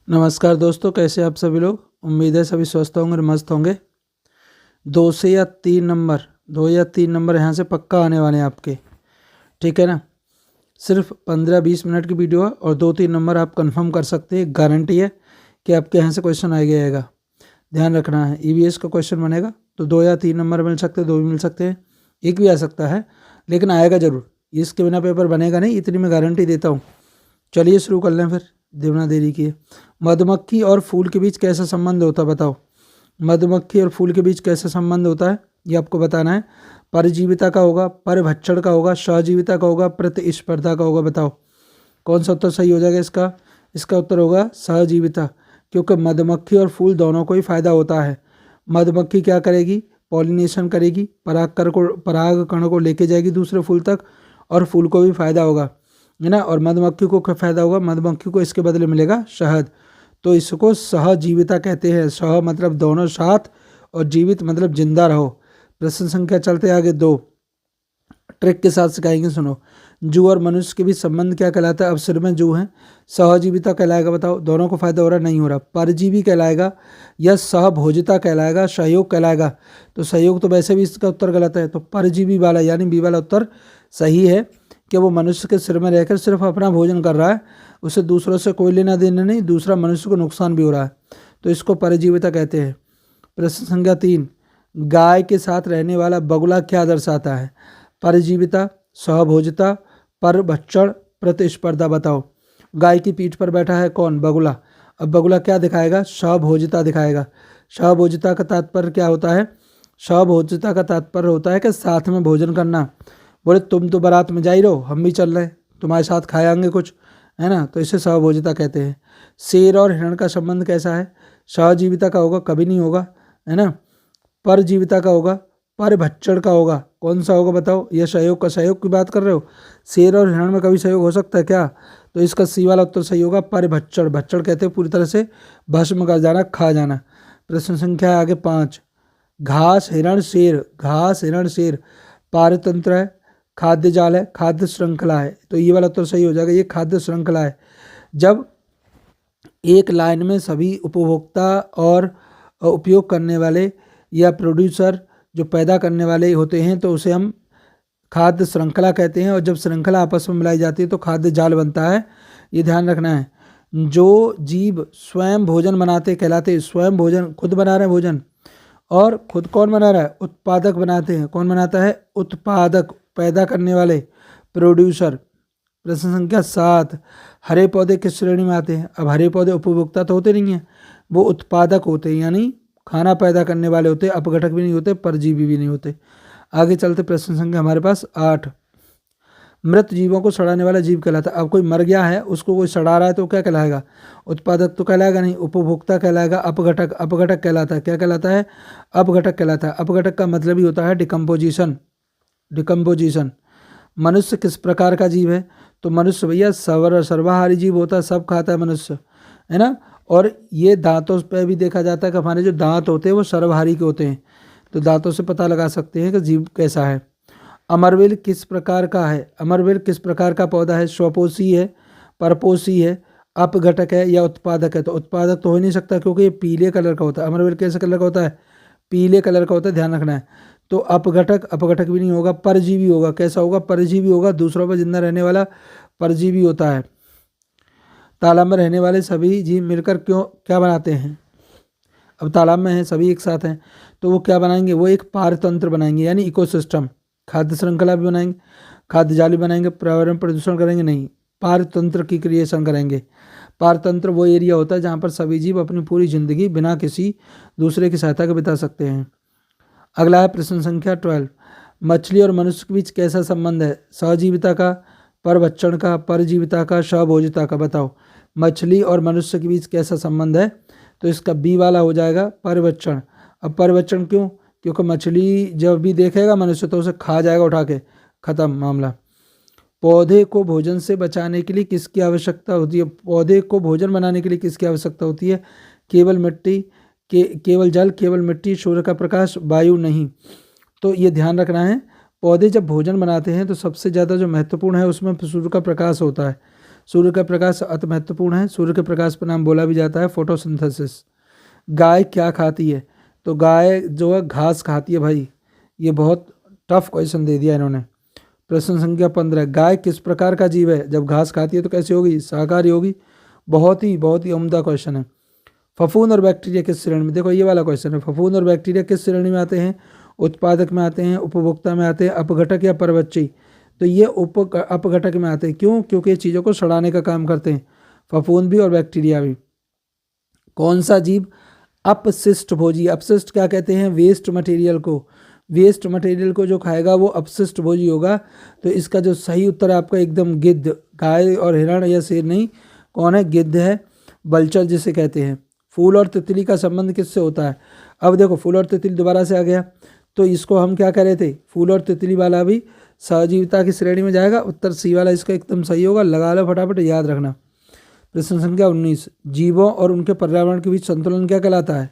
नमस्कार दोस्तों, कैसे आप सभी लोग। उम्मीद है सभी स्वस्थ होंगे और मस्त होंगे। 2 या 3 नंबर यहाँ से पक्का आने वाले हैं आपके, ठीक है ना। सिर्फ 15-20 मिनट की वीडियो है और 2-3 नंबर आप कंफर्म कर सकते हैं। गारंटी है कि आपके यहाँ से क्वेश्चन आ जाएगा। ध्यान रखना है, ईवीएस का क्वेश्चन बनेगा तो 2 या 3 नंबर मिल सकते हैं, 2 भी मिल सकते हैं, 1 भी आ सकता है, लेकिन आएगा ज़रूर। इसके बिना पेपर बनेगा नहीं, इतनी मैं गारंटी देता हूँ। चलिए शुरू कर लें फिर, बिना देरी किए। मधुमक्खी और फूल के बीच कैसा संबंध होता है, बताओ। मधुमक्खी और फूल के बीच कैसा संबंध होता है ये आपको बताना है। परजीविता का होगा, परभक्षण का होगा, सहजीविता का होगा, प्रतिस्पर्धा का होगा। बताओ कौन सा उत्तर सही हो जाएगा इसका। इसका उत्तर होगा सहजीविता, क्योंकि मधुमक्खी और फूल दोनों को ही फायदा होता है। मधुमक्खी क्या करेगी, पॉलिनेशन करेगी, पराग कण को लेके जाएगी दूसरे फूल तक, और फूल को भी फायदा होगा, है ना। और मधुमक्खी को क्या फायदा होगा, मधुमक्खी को इसके बदले मिलेगा शहद। तो इसको सहजीविता कहते हैं। सह मतलब दोनों साथ, और जीवित मतलब जिंदा रहो। प्रश्न संख्या चलते आगे 2, ट्रिक के साथ सिखाएंगे, सुनो। जू और मनुष्य के बीच संबंध क्या कहलाता है। अब सिर में जू है, सहजीविता कहलाएगा। बताओ दोनों को फायदा हो रहा नहीं हो रहा। परजीवी कहलाएगा या सहभोजिता कहलाएगा, सहयोग कहलाएगा। तो सहयोग तो वैसे भी इसका उत्तर गलत है, तो परजीवी वाला यानी बी वाला उत्तर सही है, कि वो मनुष्य के सिर में रहकर सिर्फ अपना भोजन कर रहा है, उसे दूसरों से कोई लेना देना नहीं, दूसरा मनुष्य को नुकसान भी हो रहा है, तो इसको परजीविता कहते हैं। प्रश्न संख्या 3, गाय के साथ रहने वाला बगुला क्या दर्शाता है। परजीविता, सहभोजिता, परभक्षण, प्रतिस्पर्धा। बताओ गाय की पीठ पर बैठा है कौन, बगुला। अब बगुला क्या दिखाएगा, सहभोजिता दिखाएगा। सहभोजिता का तात्पर्य क्या होता है, सहभोजिता का तात्पर्य होता है कि साथ में भोजन करना। बोले तुम तो बारात में जा ही रहो, हम भी चल रहे हैं, तुम्हारे साथ खाएंगे कुछ, है ना, तो इसे सहभोजिता कहते हैं। शेर और हिरण का संबंध कैसा है, सहजीविता का होगा, कभी नहीं होगा, है ना। परजीविता का होगा, परभक्षण का होगा, कौन सा होगा बताओ। यह सहयोग का, सहयोग की बात कर रहे हो, शेर और हिरण में कभी सहयोग हो सकता है क्या, तो इसका सी वाला उत्तर सही होगा, परभक्षण। भक्षण कहते हैं पूरी तरह से भस्म कर जाना, खा जाना। प्रश्न संख्या है आगे 5, घास हिरण शेर, घास हिरण शेर पारतंत्र है, खाद्य जाल है, खाद्य श्रृंखला है, तो ये वाला उत्तर सही हो जाएगा, ये खाद्य श्रृंखला है। जब एक लाइन में सभी उपभोक्ता और उपयोग करने वाले या प्रोड्यूसर जो पैदा करने वाले होते हैं तो उसे हम खाद्य श्रृंखला कहते हैं, और जब श्रृंखला आपस में मिलाई जाती है तो खाद्य जाल बनता है। ये ध्यान रखना है। जो जीव स्वयं भोजन बनाते कहलाते हैं, स्वयं भोजन खुद बना रहे हैं भोजन, और खुद कौन बना रहा है, उत्पादक बनाते हैं। कौन बनाता है, उत्पादक, पैदा करने वाले, प्रोड्यूसर। प्रश्न संख्या 7, हरे पौधे किस श्रेणी में आते हैं। अब हरे पौधे उपभोक्ता तो होते नहीं हैं, वो उत्पादक होते हैं, यानी खाना पैदा करने वाले होते हैं, अपघटक भी नहीं होते, परजीवी भी नहीं होते। आगे चलते, प्रश्न संख्या हमारे पास 8, मृत जीवों को सड़ाने वाला जीव कहलाता है। अब कोई मर गया है, उसको कोई सड़ा रहा है तो क्या कहलाएगा, उत्पादक तो कहलाएगा नहीं, उपभोक्ता कहलाएगा, अपघटक। अपघटक कहलाता है, क्या कहलाता है, अपघटक कहलाता है। अपघटक का मतलब ही होता है डिकम्पोजिशन, डिकम्पोजिशन। मनुष्य किस प्रकार का जीव है, तो मनुष्य भैया सर्वाहारी जीव होता है, सब खाता है मनुष्य, है ना। और ये दांतों पे भी देखा जाता है कि हमारे जो दांत होते हैं वो सर्वहारी के होते हैं, तो दांतों से पता लगा सकते हैं कि जीव कैसा है। अमरवेल किस प्रकार का है, अमरवेल किस प्रकार का पौधा है, स्वपोषी है, परपोषी है, अपघटक है या उत्पादक है। तो उत्पादक तो हो ही नहीं सकता, क्योंकि ये पीले कलर का होता है। अमरवेल कैसे कलर का होता है, पीले कलर का होता है, ध्यान रखना है। तो अपघटक, अपघटक भी नहीं होगा, परजीवी होगा। कैसा होगा, परजीवी होगा, दूसरों पर जिंदा रहने वाला परजीवी होता है। तालाब में रहने वाले सभी जीव मिलकर क्या बनाते हैं। अब तालाब में हैं, सभी एक साथ हैं, तो वो क्या बनाएंगे, वो एक पारतंत्र बनाएंगे, यानी इकोसिस्टम। खाद्य श्रृंखला भी बनाएंगे, खाद्य जाल भी बनाएंगे, पर्यावरण प्रदूषण करेंगे नहीं, पारतंत्र की क्रिएशन करेंगे। पारतंत्र वो एरिया होता है जहाँ पर सभी जीव अपनी पूरी जिंदगी बिना किसी दूसरे की सहायता के बिता सकते हैं। अगला है प्रश्न संख्या 12, मछली और मनुष्य के बीच कैसा संबंध है। सहजीविता का, परभक्षण का, परजीविता का, सहभोजिता का। बताओ मछली और मनुष्य के बीच कैसा संबंध है, तो इसका बी वाला हो जाएगा, परभक्षण। अब परभक्षण क्यों, क्योंकि मछली जब भी देखेगा मनुष्य तो उसे खा जाएगा उठा के, खत्म मामला। पौधे को भोजन से बचाने के लिए किसकी आवश्यकता होती है, पौधे को भोजन बनाने के लिए किसकी आवश्यकता होती है, केवल मिट्टी केवल जल, केवल मिट्टी, सूर्य का प्रकाश, वायु नहीं। तो ये ध्यान रखना है, पौधे जब भोजन बनाते हैं तो सबसे ज़्यादा जो महत्वपूर्ण है उसमें सूर्य का प्रकाश होता है। सूर्य का प्रकाश अति महत्वपूर्ण है। सूर्य के प्रकाश पर नाम बोला भी जाता है फोटोसिंथेसिस। गाय क्या खाती है? तो गाय जो है घास खाती है भाई। ये बहुत टफ क्वेश्चन दे दिया इन्होंने। प्रश्न संख्या 15, गाय किस प्रकार का जीव है? जब घास खाती है तो कैसी होगी? शाकाहारी होगी। बहुत ही उम्दा क्वेश्चन है। फफूंद और बैक्टीरिया किस श्रेणी में? देखो ये वाला क्वेश्चन है। फफूंद और बैक्टीरिया किस श्रेणी में आते हैं? उत्पादक में आते हैं, उपभोक्ता में आते हैं, अपघटक या परवच्ची? तो ये अपघटक में आते हैं। क्यों? क्योंकि ये चीज़ों को सड़ाने का काम करते हैं, फफूंद भी और बैक्टीरिया भी। कौन सा जीव अपशिष्ट भोजी? अपशिष्ट क्या कहते हैं? वेस्ट मटेरियल को। वेस्ट मटेरियल को जो खाएगा वो अपशिष्ट भोजी होगा। तो इसका जो सही उत्तर है आपका एकदम गिद्ध। गाय और हिरण या शेर नहीं, कौन है? गिद्ध है, बल्चर जिसे कहते हैं। फूल और तितली का संबंध किससे होता है? अब देखो फूल और तितली दोबारा से आ गया, तो इसको हम क्या कह रहे थे? फूल और तितली वाला भी सहजीविता की श्रेणी में जाएगा। उत्तर सी वाला इसका एकदम सही होगा। लगा लो फटाफट, याद रखना। प्रश्न संख्या 19, जीवों और उनके पर्यावरण के बीच संतुलन क्या कहलाता है?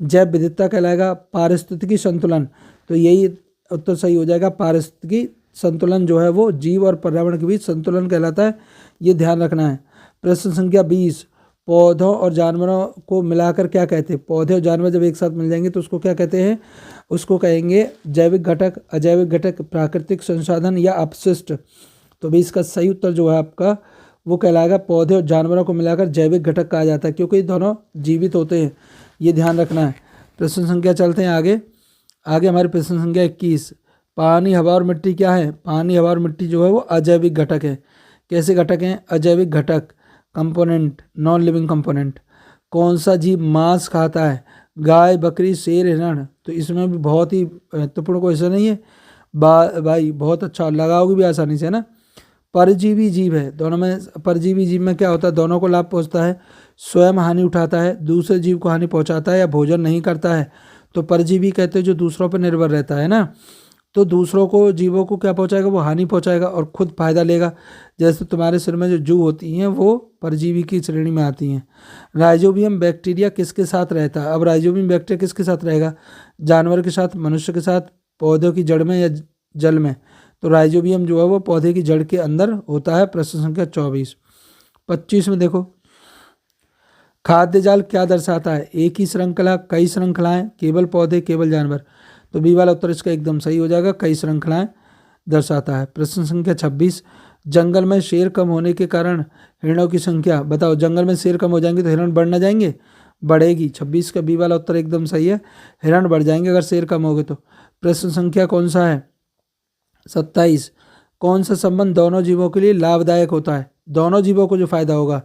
जैव विविधता कहलाएगा। पारिस्थितिकी संतुलन, तो यही उत्तर सही हो जाएगा। पारिस्थितिकी संतुलन जो है वो जीव और पर्यावरण के बीच संतुलन कहलाता है, ये ध्यान रखना है। प्रश्न संख्या 20, पौधों और जानवरों को मिलाकर क्या कहते हैं? पौधे और जानवर जब एक साथ मिल जाएंगे तो उसको क्या कहते हैं? उसको कहेंगे जैविक घटक, अजैविक घटक, प्राकृतिक संसाधन या अपशिष्ट। तो भी इसका सही उत्तर जो है आपका वो कहलाएगा पौधे और जानवरों को मिलाकर जैविक घटक कहा जाता है, क्योंकि ये दोनों जीवित होते हैं, ये ध्यान रखना है। प्रश्न संख्या चलते हैं आगे। हमारे प्रश्न संख्या 21, पानी, हवा और मिट्टी क्या है? पानी, हवा और मिट्टी जो है वो अजैविक घटक है। कैसे घटक हैं? अजैविक घटक, कंपोनेंट, नॉन लिविंग कंपोनेंट। कौन सा जीव मांस खाता है? गाय, बकरी, शेर, हिरण? तो इसमें भी बहुत ही महत्वपूर्ण क्वेश्चन नहीं है भाई, बहुत अच्छा लगाओगे भी आसानी से, है ना। परजीवी जीव है। दोनों में परजीवी जीव में क्या होता है? दोनों को लाभ पहुंचता है, स्वयं हानि उठाता है, दूसरे जीव को हानि पहुंचाता है या भोजन नहीं करता है। तो परजीवी कहते हैं जो दूसरों पर निर्भर रहता है ना। तो दूसरों को, जीवों को क्या पहुंचाएगा? वो हानि पहुंचाएगा और खुद फायदा लेगा। जैसे तुम्हारे सिर में जो जू होती हैं वो परजीवी की श्रेणी में आती हैं। राइजोबियम बैक्टीरिया किसके साथ रहता है? अब राइजोबियम बैक्टीरिया किसके साथ रहेगा? जानवर के साथ, मनुष्य के साथ, पौधों की जड़ में या जल में? तो राइजोबियम जो है वो पौधे की जड़ के अंदर होता है। प्रश्न संख्या 24। 25 में देखो, खाद्य जाल क्या दर्शाता है? एक ही श्रृंखला, कई श्रृंखलाएं, केवल पौधे, केवल जानवर? तो बी वाला उत्तर इसका एकदम सही हो जाएगा, कई श्रृंखलाएं दर्शाता है। प्रश्न संख्या 26, जंगल में शेर कम होने के कारण हिरणों की संख्या बताओ। जंगल में शेर कम हो जाएंगे तो हिरण बढ़ ना जाएंगे? बढ़ेगी। 26 का बी वाला उत्तर एकदम सही है, हिरण बढ़ जाएंगे अगर शेर कम हो गए तो। प्रश्न संख्या कौन सा है? 27, कौन सा संबंध दोनों जीवों के लिए लाभदायक होता है? दोनों जीवों को जो फायदा होगा,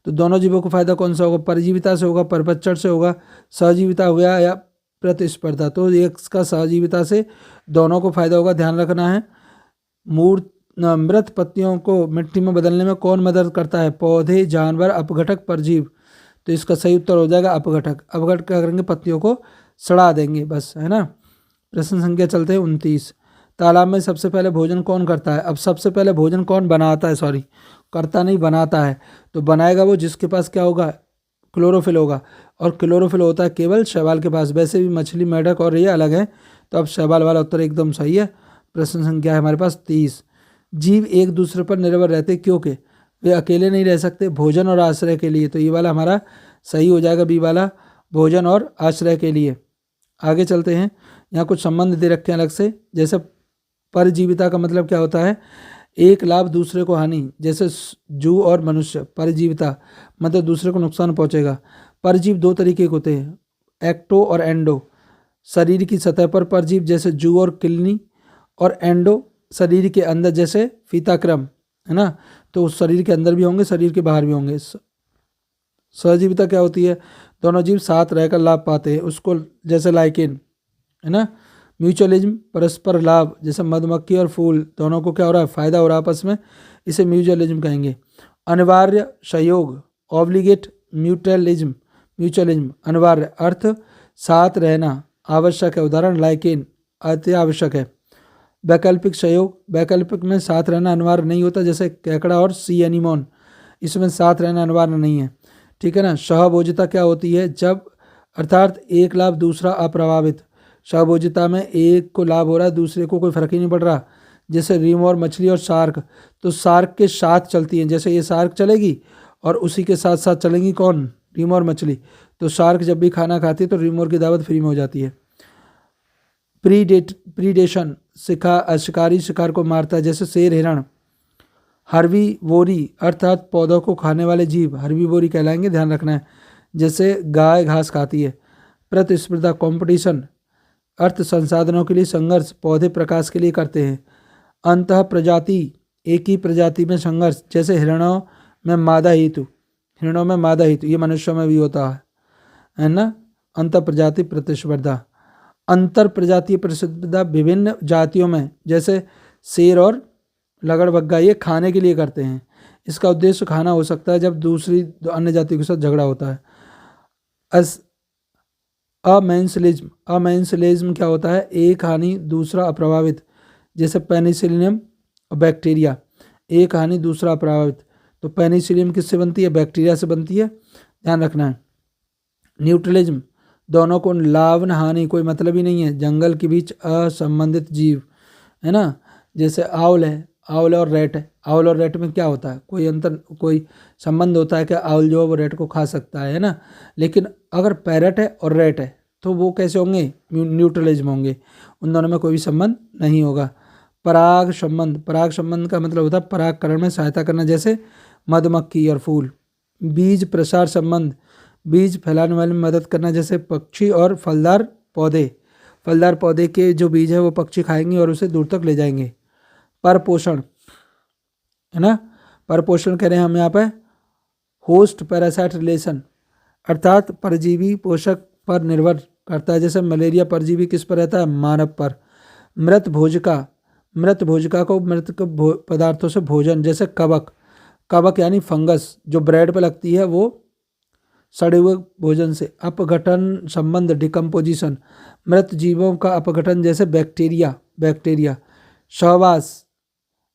तो दोनों जीवों को फायदा कौन सा होगा? परजीविता से होगा, परपतचर से होगा, सहजीविता हो गया या प्रतिस्पर्धा। तो इसका सहजीविता से दोनों को फायदा होगा, ध्यान रखना है। मृत पत्तियों को मिट्टी में बदलने में कौन मदद करता है? पौधे, जानवर, अपघटक, परजीव? तो इसका सही उत्तर हो जाएगा अपघटक। अपघटक क्या करेंगे? पत्तियों को सड़ा देंगे, बस, है ना। प्रश्न संख्या चलते हैं 29, तालाब में सबसे पहले भोजन कौन करता है? अब सबसे पहले भोजन कौन बनाता है? सॉरी, करता नहीं, बनाता है। तो बनाएगा वो जिसके पास क्या होगा? क्लोरोफिल होगा। और क्लोरोफिल होता है केवल शैवाल के पास। वैसे भी मछली, मेढक और ये अलग है, तो अब शैवाल वाला उत्तर एकदम सही है। प्रश्न संख्या है हमारे पास 30, जीव एक दूसरे पर निर्भर रहते क्योंकि वे अकेले नहीं रह सकते? भोजन और आश्रय के लिए। तो ये वाला हमारा सही हो जाएगा, बी वाला, भोजन और आश्रय के लिए। आगे चलते हैं, यहाँ कुछ संबंध दे रखे हैं अलग से। जैसे परजीविता का मतलब क्या होता है? एक लाभ दूसरे को हानि, जैसे जू और मनुष्य। परजीविता मतलब दूसरे को नुकसान पहुंचेगा। परजीव दो तरीके के होते हैं, एक्टो और एंडो। शरीर की सतह पर परजीव जैसे जू और किलनी, और एंडो शरीर के अंदर जैसे फीताक्रम, है ना। तो उस शरीर के अंदर भी होंगे, शरीर के बाहर भी होंगे। सहजीविता क्या होती है? दोनों जीव साथ रहकर लाभ पाते हैं, उसको जैसे लाइकेन, है ना। म्यूचुअलिज्म परस्पर लाभ, जैसे मधुमक्खी और फूल, दोनों को क्या हो रहा है? फायदा हो रहा है आपस में, इसे म्यूचुअलिज्म कहेंगे। अनिवार्य सहयोग, ऑब्लिगेट म्यूचुअलिज्म, अनिवार्य अर्थ साथ रहना, आवश्यक है, उदाहरण लाइकेन, अति आवश्यक है। वैकल्पिक सहयोग, वैकल्पिक में साथ रहना अनिवार्य नहीं होता, जैसे केकड़ा और सी एनीमोन, इसमें साथ रहना अनिवार्य नहीं है, ठीक है ना। सहभोजिता क्या होती है? जब अर्थात एक लाभ दूसरा अप्रभावित। सहभोजिता में एक को लाभ हो रहा है, दूसरे को कोई फर्क ही नहीं पड़ रहा, जैसे रीमोर मछली और शार्क, तो शार्क के साथ चलती हैं, जैसे ये शार्क चलेगी और उसी के साथ साथ चलेंगी कौन, रीमोर मछली। तो शार्क जब भी खाना खाती है तो रीमोर की दावत फ्री में हो जाती है। प्रीडेशन, शिकारी शिकार को मारता है, जैसे शेर हिरण। हर्बीवोरी अर्थात पौधों को खाने वाले जीव हर्बीवोरी कहलाएंगे, ध्यान रखना है, जैसे गाय घास खाती है। प्रतिस्पर्धा कॉम्पिटिशन, अर्थ संसाधनों के लिए संघर्ष, पौधे प्रकाश के लिए करते हैं। अंतः प्रजाति, एक ही प्रजाति में संघर्ष, जैसे हिरणों में मादा हेतु, ये मनुष्यों में भी होता है ना। अंतर प्रजाति प्रतिस्पर्धा। अंतर प्रजातीय प्रतिस्पर्धा विभिन्न जातियों में, जैसे शेर और लगड़बग्गा, ये खाने के लिए करते हैं। इसका उद्देश्य खाना हो सकता है जब दूसरी अन्य जातियों के साथ झगड़ा होता है। अमेंसलिज्म क्या होता है, एक हानि दूसरा अप्रभावित, जैसे पेनिसिलियम और बैक्टीरिया, एक हानि दूसरा अप्रभावित। तो पेनिसिलियम किससे बनती है, बैक्टीरिया से बनती है, ध्यान रखना है। न्यूट्रलिज्म, दोनों को लाभ न हानि कोई मतलब ही नहीं है, जंगल के बीच असंबंधित जीव, है ना। जैसे आउल है, आउल और रेट है, आउल और रेट में क्या होता है, कोई अंतर, कोई संबंध होता है कि आउल जो है वो रेट को खा सकता है ना। लेकिन अगर पैरट है और रेट है तो वो कैसे होंगे, न्यूट्रलिज्म होंगे, उन दोनों में कोई भी संबंध नहीं होगा। पराग संबंध, पराग संबंध का मतलब होता है परागकरण में सहायता करना, जैसे मधुमक्खी और फूल। बीज प्रसार संबंध, बीज फैलाने वाले में मदद करना, जैसे पक्षी और फलदार पौधे, फलदार पौधे के जो बीज है वो पक्षी खाएंगे और उसे दूर तक ले जाएंगे। परपोषण, है ना, परपोषण कह रहे हैं हम यहाँ पे होस्ट पैरासाइट रिलेशन, अर्थात परजीवी पोषक पर निर्भर करता है, जैसे मलेरिया परजीवी किस पर रहता है, मानव पर। मृत भोजिका, मृत भोजिका को मृत पदार्थों से भोजन, जैसे कवक, कवक यानी फंगस जो ब्रेड पर लगती है वो सड़े हुए भोजन से। अपघटन संबंध डिकम्पोजिशन, मृत जीवों का अपघटन, जैसे बैक्टीरिया, सहवास,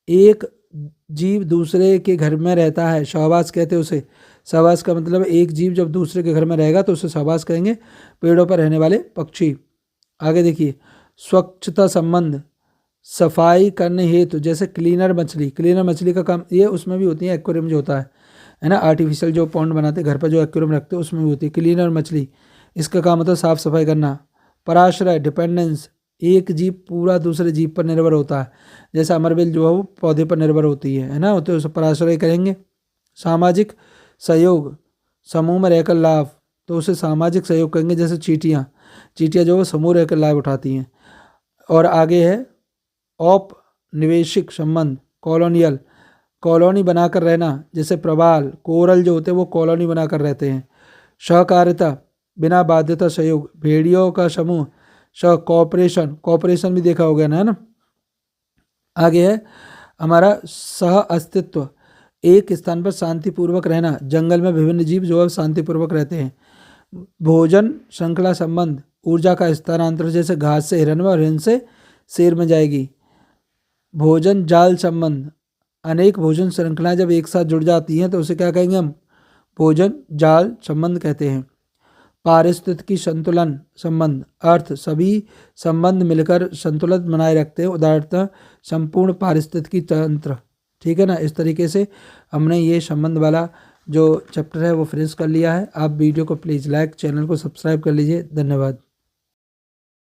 एक जीव दूसरे के घर में रहता है, सहवास कहते हैं उसे। सहवास का मतलब एक जीव जब दूसरे के घर में रहेगा तो उसे सहवास कहेंगे। पेड़ों पर रहने वाले पक्षी। आगे देखिए, स्वच्छता संबंध, सफाई करने हेतु, जैसे क्लीनर मछली का काम ये उसमें भी होती है, एक्वेरियम जो होता है ना, आर्टिफिशियल जो पॉन्ड बनाते हैं घर पर, जो एक्वेरियम रखते हैं उसमें भी होती है क्लीनर मछली, इसका काम होता है साफ सफाई करना। पराश्रय डिपेंडेंस, एक जीव पूरा दूसरे जीव पर निर्भर होता है, जैसे अमरबेल जो है वो पौधे पर निर्भर होती है ना, तो उसे पराश्रय करेंगे। सामाजिक सहयोग, समूह में रहकर लाभ, तो उसे सामाजिक सहयोग कहेंगे, जैसे चींटियाँ जो है समूह रहकर लाभ उठाती हैं। और आगे है औपनिवेशिक संबंध, कॉलोनियल, कॉलोनी बनाकर रहना, जैसे प्रवाल, कोरल जो होते हैं वो कॉलोनी बनाकर रहते हैं। सहकारिता, बिना बाध्यता सहयोग, भेड़ियों का समूह। कॉपरेशन भी देखा होगा ना, है ना। आगे है हमारा सह अस्तित्व, एक स्थान पर शांतिपूर्वक रहना, जंगल में विभिन्न जीव जो है शांतिपूर्वक रहते हैं। भोजन श्रृंखला संबंध, ऊर्जा का स्थानांतरण, जैसे घास से हिरन में और हिरन से शेर में जाएगी। भोजन जाल संबंध, अनेक भोजन श्रृंखलाएं जब एक साथ जुड़ जाती हैं तो उसे क्या कहेंगे हम, भोजन जाल संबंध कहते हैं। पारिस्थितिकी संतुलन संबंध, अर्थ सभी संबंध मिलकर संतुलन बनाए रखते हैं, उदाहरणतः संपूर्ण पारिस्थितिकी तंत्र, ठीक है ना। इस तरीके से हमने ये संबंध वाला जो चैप्टर है वो फिनिश कर लिया है। आप वीडियो को प्लीज़ लाइक, चैनल को सब्सक्राइब कर लीजिए। धन्यवाद।